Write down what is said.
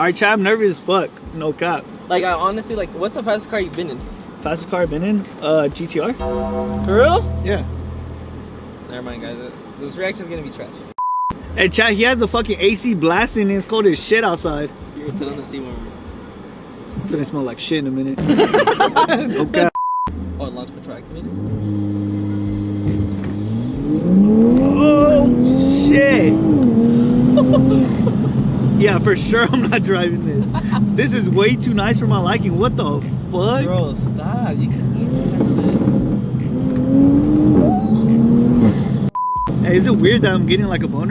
Alright, Chad, I'm nervous as fuck. No cap. Like, I honestly, like, what's the fastest car you've been in? Fastest car I've been in? GTR. For real? Yeah. Never mind, guys. This reaction's gonna be trash. Hey, Chad, he has the fucking AC blasting and it's cold as shit outside. You're telling the C word. It's gonna smell like shit in a minute. No cap. Oh, launch control activated? Oh, shit. Yeah, for sure I'm not driving this. This is way too nice for my liking. What the fuck? Bro, stop. You can easily handle Hey, is it weird that I'm getting like a boner?